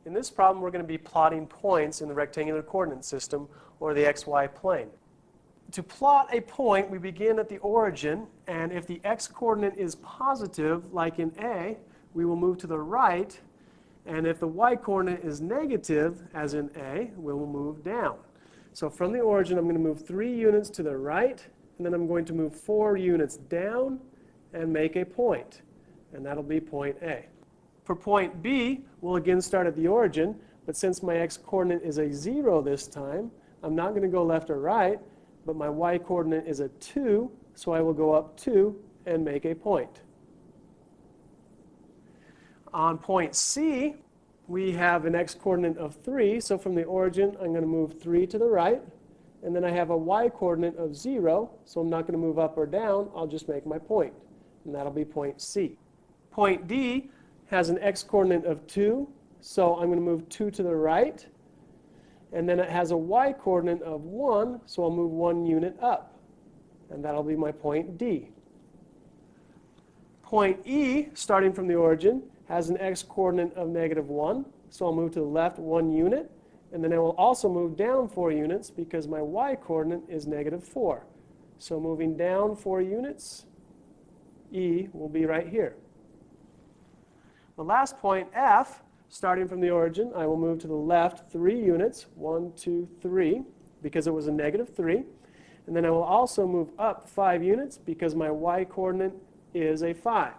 In this problem, we're going to be plotting points in the rectangular coordinate system, or the xy plane. To plot a point, we begin at the origin, and if the x-coordinate is positive, like in A, we will move to the right, and if the y-coordinate is negative, as in A, we will move down. So from the origin, I'm going to move 3 units to the right, and then I'm going to move 4 units down and make a point, and that'll be point A. For point B, we'll again start at the origin, but since my x-coordinate is a 0 this time, I'm not going to go left or right, but my y-coordinate is a 2, so I will go up 2 and make a point. On point C, we have an x-coordinate of 3, so from the origin, I'm going to move 3 to the right, and then I have a y-coordinate of 0, so I'm not going to move up or down, I'll just make my point, and that'll be point C. Point D has an x-coordinate of 2, so I'm going to move 2 to the right, and then it has a y-coordinate of 1, so I'll move 1 unit up, and that'll be my point D. Point E, starting from the origin, has an x-coordinate of -1, so I'll move to the left 1 unit, and then I will also move down 4 units because my y-coordinate is -4. So moving down 4 units, E will be right here. The last point, F, starting from the origin, I will move to the left 3 units, 1, 2, 3, because it was a -3. And then I will also move up 5 units because my y-coordinate is a 5.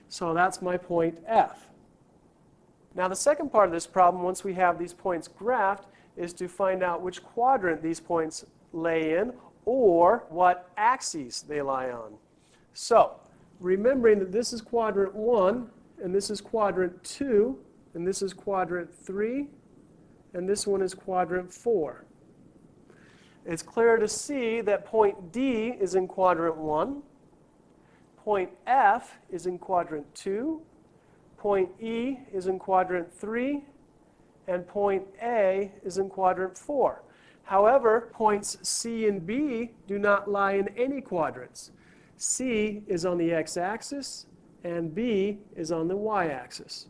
So that's my point F. Now the second part of this problem, once we have these points graphed, is to find out which quadrant these points lay in or what axes they lie on. So remembering that this is quadrant 1, and this is quadrant 2, and this is quadrant 3, and this one is quadrant 4. It's clear to see that point D is in quadrant 1, point F is in quadrant 2, point E is in quadrant 3, and point A is in quadrant 4. However, points C and B do not lie in any quadrants. C is on the x-axis, and B is on the y-axis.